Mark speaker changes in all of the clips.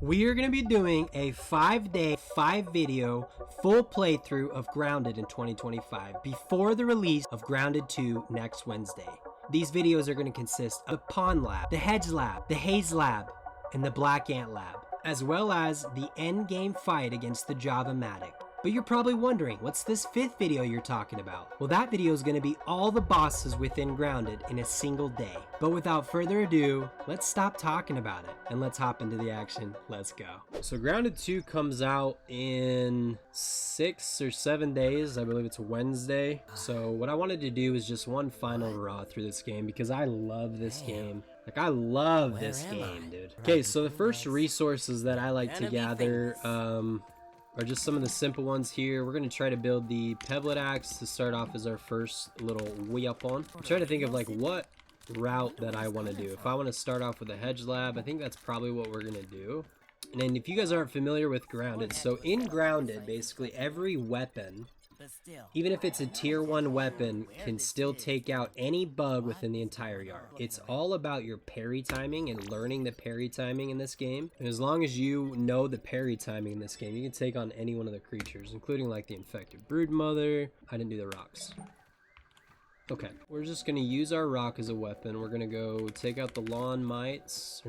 Speaker 1: We are going to be doing a 5-day, 5-video full playthrough of Grounded in 2025 before the release of Grounded 2 next Wednesday. These videos are going to consist of the Pond Lab, the Hedge Lab, the Haze Lab, and the Black Ant Lab, as well as the endgame fight against the Java-matic. But you're probably wondering, what's this 5th video you're talking about? Well, that video is going to be all the bosses within Grounded in a single day. But without further ado, let's stop talking about it and let's hop into the action. Let's go. So Grounded 2 comes out in 6 or 7 days. I believe it's Wednesday. So what I wanted to do is just one final hurrah through this game because I love this game. Like, I love this game, dude. Okay, so the first resources that I like to gather, are just some of the simple ones here. We're going to try to build the pebblet axe to start off as our first little weapon. I'm trying to think of like what route that I want to do. If I want to start off with a hedge lab, I think that's probably what we're going to do. And then if you guys aren't familiar with Grounded, so in Grounded, basically every weapon, even if it's a tier 1 weapon, can still take out any bug within the entire yard. It's all about your parry timing and learning the parry timing in this game. And as long as you know the parry timing in this game, you can take on any one of the creatures, including like the infected broodmother. I didn't do the rocks. Okay, we're just going to use our rock as a weapon. We're going to go take out the lawn mites.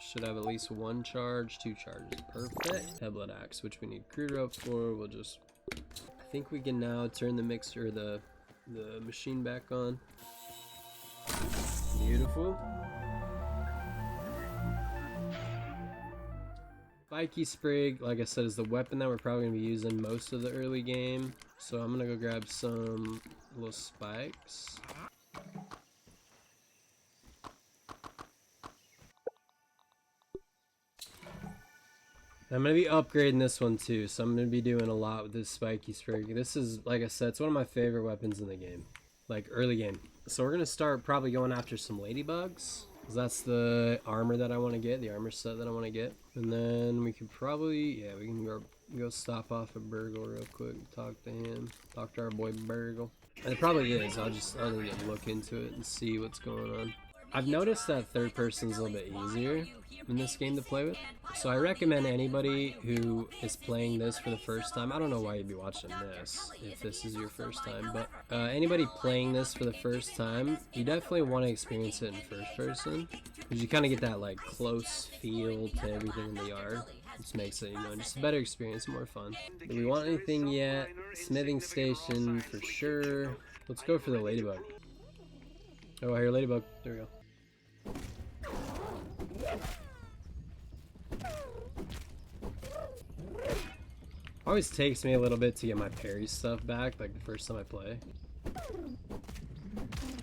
Speaker 1: Should have at least 1 charge, 2 charges. Perfect. Pebblet axe, which we need crude rope for. We'll just... I think we can now turn the mixer, the machine back on. Beautiful. Spiky Sprig, like I said, is the weapon that we're probably going to be using most of the early game. So I'm going to go grab some little spikes. I'm going to be upgrading this one too, so I'm going to be doing a lot with this Spiky Sprig. This is, like I said, it's one of my favorite weapons in the game, like early game. So we're going to start probably going after some ladybugs, because that's the armor that I want to get, the armor set that I want to get. And then we could probably, yeah, we can go stop off at Burgle real quick, talk to him, talk to our boy Burgle. And it probably is, I'll need to look into it and see what's going on. I've noticed that third person is a little bit easier in this game to play with, so I recommend anybody who is playing this for the first time. I don't know why you'd be watching this if this is your first time, but anybody playing this for the first time, you definitely want to experience it in first person, because you kind of get that like close feel to everything in the yard. Which makes it, you know, just a better experience, more fun. Do we want anything yet? Smithing station for sure. Let's go for the ladybug. Oh, I hear ladybug. There we go. Always takes me a little bit to get my parry stuff back, like the first time I play.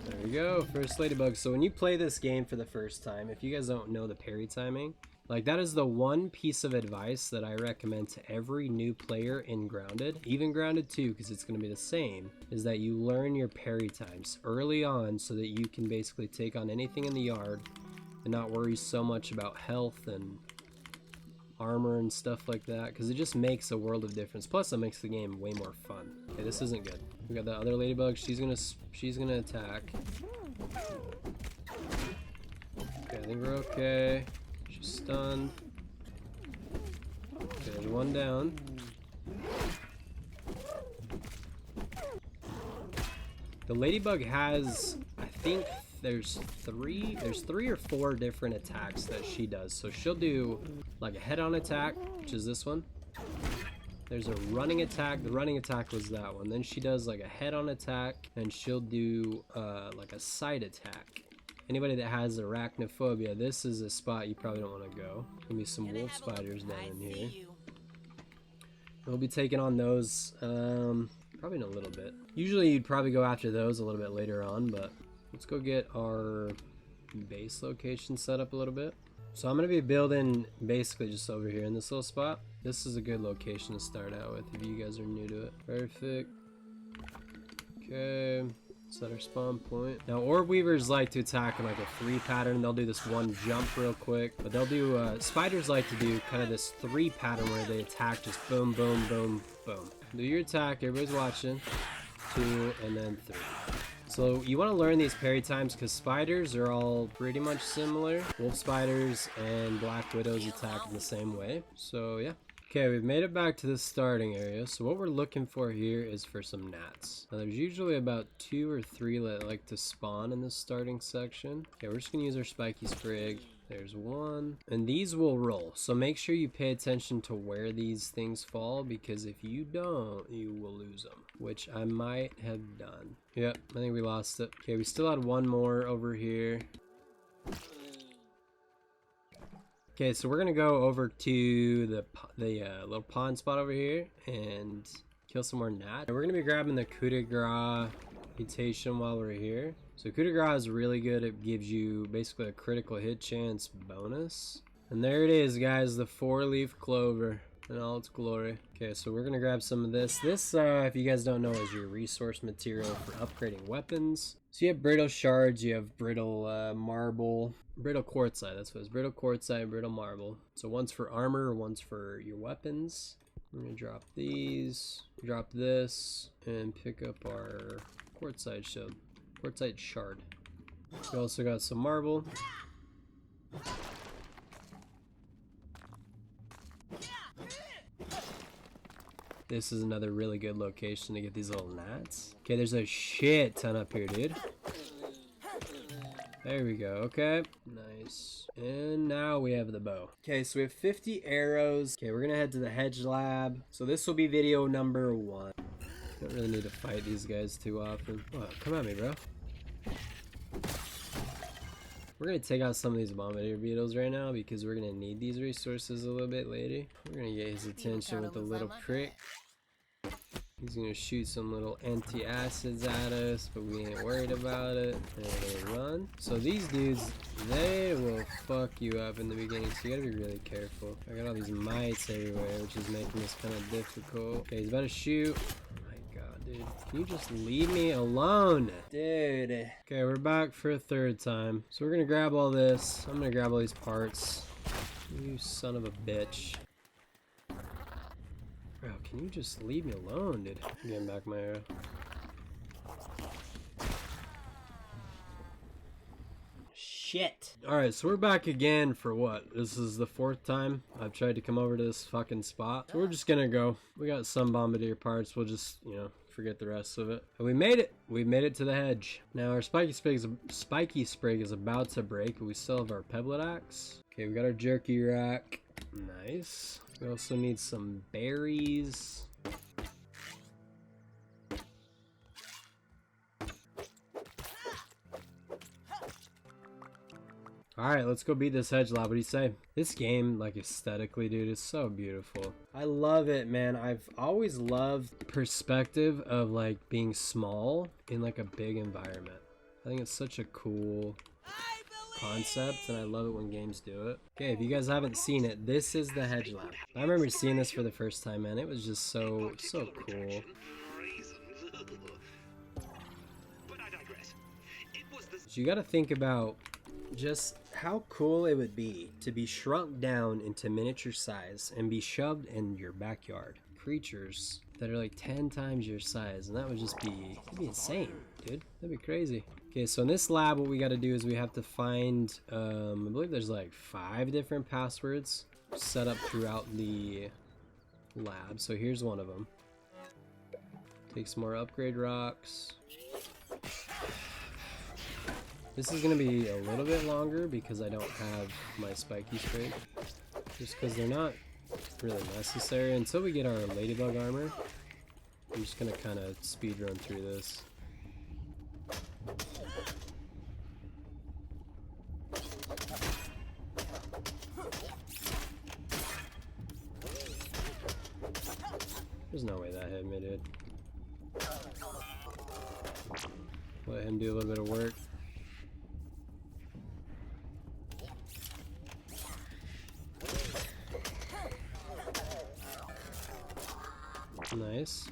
Speaker 1: There we go, first ladybug. So when you play this game for the first time, if you guys don't know the parry timing, like that is the one piece of advice that I recommend to every new player in Grounded, even Grounded 2, because it's going to be the same, is that you learn your parry times early on so that you can basically take on anything in the yard and not worry so much about health and armor and stuff like that, because it just makes a world of difference. Plus it makes the game way more fun. Okay, this isn't good. We got that other ladybug. She's gonna attack. Okay, I think we're okay. She's stunned. Okay, there's one down. The ladybug has, I think there's three or 4 different attacks that she does. So she'll do like a head-on attack, which is this one. There's a running attack. The running attack was that one. Then she does like a head-on attack, and she'll do like a side attack. Anybody that has arachnophobia, this is a spot you probably don't want to go. There's gonna be some wolf spiders down in here. We'll be taking on those probably in a little bit. Usually you'd probably go after those a little bit later on, but let's go get our base location set up a little bit. So I'm going to be building basically just over here in this little spot. This is a good location to start out with if you guys are new to it. Perfect. Okay. Set our spawn point. Now orb weavers like to attack in like a 3 pattern. They'll do this one jump real quick, but they'll do spiders like to do kind of this 3 pattern where they attack just boom, boom, boom, boom. Do your attack. Everybody's watching. 2 and then 3. So you want to learn these parry times because spiders are all pretty much similar. Wolf spiders and black widows attack in the same way. So yeah. Okay, we've made it back to the starting area. So what we're looking for here is for some gnats. Now there's usually about 2 or 3 that like to spawn in this starting section. Okay, we're just gonna use our spiky sprig. There's one. And these will roll. So make sure you pay attention to where these things fall, because if you don't, you will lose them, which I might have done. Yep, I think we lost it. Okay, we still had one more over here. Okay, so we're gonna go over to the little pond spot over here and kill some more gnats. And we're gonna be grabbing the coup de grace mutation while we're here. So coup de grace is really good. It gives you basically a critical hit chance bonus. And there it is, guys, the 4-leaf clover in all its glory. Okay, so we're gonna grab some of this. This, if you guys don't know, is your resource material for upgrading weapons. So you have brittle shards, you have brittle marble, brittle quartzite, that's what it is, brittle quartzite, brittle marble. So one's for armor, one's for your weapons. I'm gonna drop these, drop this, and pick up our quartzite shard. We also got some marble. This is another really good location to get these little gnats. Okay, there's a shit ton up here, dude. There we go, okay. Nice. And now we have the bow. Okay, so we have 50 arrows. Okay, we're gonna head to the hedge lab. So this will be video number 1. Don't really need to fight these guys too often. Wow, come at me, bro. We're gonna take out some of these bombardier beetles right now because we're gonna need these resources a little bit later. We're gonna get his attention with a little prick. He's gonna shoot some little anti-acids at us, but we ain't worried about it. And we're gonna run. So these dudes, they will fuck you up in the beginning, so you gotta be really careful. I got all these mites everywhere, which is making this kind of difficult. Okay, he's about to shoot. Dude, can you just leave me alone? Dude. Okay, we're back for a 3rd time. So we're gonna grab all this. I'm gonna grab all these parts. You son of a bitch. Bro, can you just leave me alone, dude? I'm getting back my arrow. Shit. Alright, so we're back again for what? This is the 4th time I've tried to come over to this fucking spot. So we're just gonna go. We got some bombardier parts. We'll just, you know, forget the rest of it. And we made it. We made it to the hedge. Now our spiky sprig is about to break, but we still have our pebblet axe. Okay, we got our jerky rack. Nice. We also need some berries. Alright, let's go beat this hedge lab. What do you say? This game, like, aesthetically, dude, is so beautiful. I love it, man. I've always loved perspective of, like, being small in, like, a big environment. I think it's such a cool concept, and I love it when games do it. Okay, if you guys haven't seen it, this is the hedge lab. I remember seeing this for the first time, man. It was just so cool. So you gotta think about just how cool it would be to be shrunk down into miniature size and be shoved in your backyard. Creatures that are like 10 times your size, and that would just be, it'd be insane, dude. That'd be crazy. Okay, so in this lab, what we got to do is we have to find, I believe there's like 5 different passwords set up throughout the lab. So here's one of them. Take some more upgrade rocks. This is going to be a little bit longer because I don't have my spiky sprig. Just because they're not really necessary. Until we get our ladybug armor, I'm just going to kind of speed run through this. There's no way that hit me, dude. Let him do a little bit of work. Nice.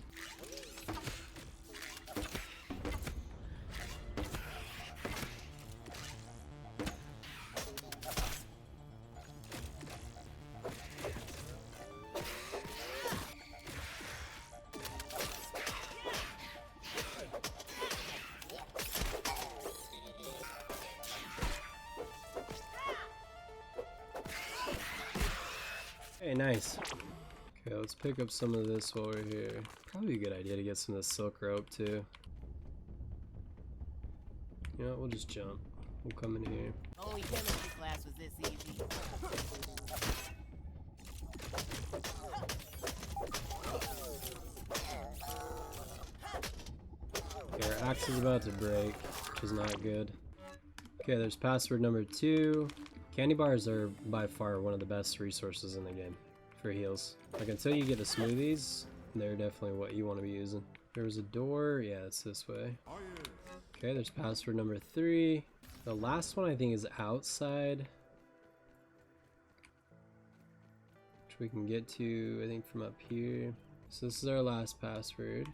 Speaker 1: Hey, nice. Okay, let's pick up some of this while we're here. Probably a good idea to get some of this silk rope too. You know what, we'll just jump. We'll come in here.
Speaker 2: Only chemistry class was this easy.
Speaker 1: Okay, our axe is about to break, which is not good. Okay, there's password number 2. Candy bars are by far one of the best resources in the game for heals. Like, until you get to smoothies, they're definitely what you want to be using. There was a door. Yeah, it's this way. Okay, there's password number 3. The last one I think is outside, which we can get to, I think, from up here. So this is our last password.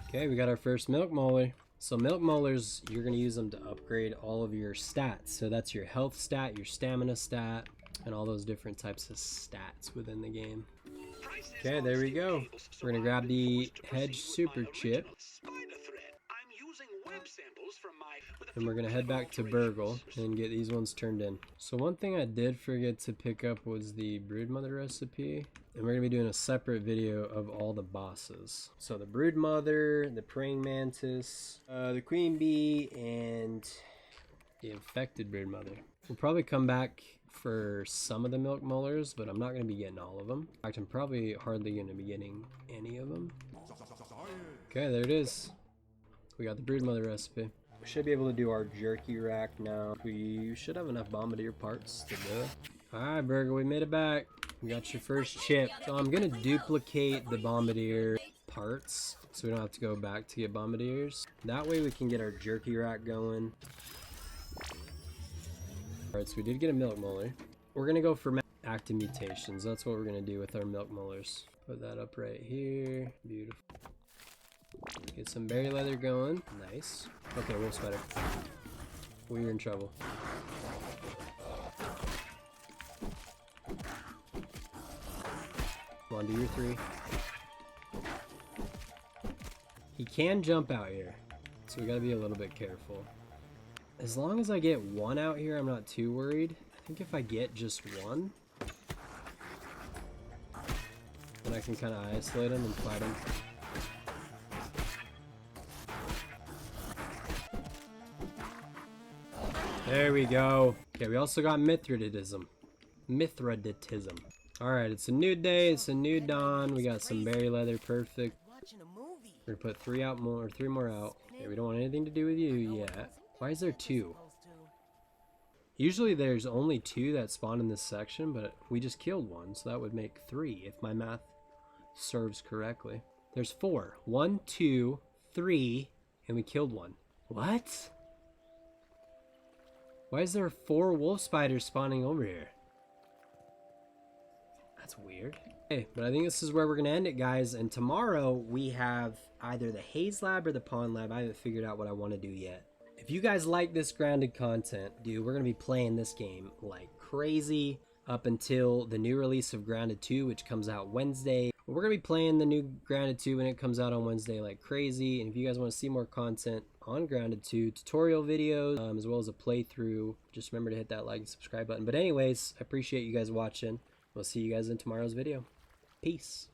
Speaker 1: Okay, we got our first milk molar. So milk molars, you're going to use them to upgrade all of your stats. So that's your health stat, your stamina stat, and all those different types of stats within the game. Okay, there we go. We're going to grab the hedge super chip. And we're going to head back to Burgle and get these ones turned in. So one thing I did forget to pick up was the broodmother recipe. And we're going to be doing a separate video of all the bosses. So the broodmother, the praying mantis, the queen bee, and the infected broodmother. We'll probably come back for some of the milk molars, but I'm not going to be getting all of them. In fact, I'm probably hardly going to be getting any of them. Okay, there it is. We got the broodmother recipe. We should be able to do our jerky rack now. We should have enough bombardier parts to do it. Alright, Burger, we made it back. We got your first chip. So I'm going to duplicate the bombardier parts so we don't have to go back to get bombardiers. That way we can get our jerky rack going. Alright, so we did get a milk molar. We're going to go for active mutations. That's what we're going to do with our milk molars. Put that up right here. Beautiful. Get some berry leather going. Nice. Okay, wolf spider. We're in trouble. Come on, do your 3. He can jump out here, so we gotta be a little bit careful. As long as I get 1 out here, I'm not too worried. I think if I get just 1, then I can kind of isolate him and fight him. There we go. Okay, we also got Mithridatism. Alright, it's a new day, it's a new dawn. We got some berry leather, perfect. We're gonna put 3 more out. Okay, we don't want anything to do with you yet. Why is there 2? Usually there's only 2 that spawn in this section, but we just killed 1, so that would make 3 if my math serves correctly. There's 4. 1, 2, 3, and we killed 1. What? Why is there 4 wolf spiders spawning over here? That's weird. Okay, but I think this is where we're gonna end it, guys. And tomorrow we have either the haze lab or the pond lab. I haven't figured out what I want to do yet. If you guys like this grounded content, dude, we're gonna be playing this game like crazy up until the new release of Grounded 2, which comes out Wednesday. We're gonna be playing the new Grounded 2 when it comes out on Wednesday like crazy. And if you guys want to see more content on Grounded 2, tutorial videos, as well as a playthrough, just remember to hit that like and subscribe button. But anyways, I appreciate you guys watching. We'll see you guys in tomorrow's video. Peace.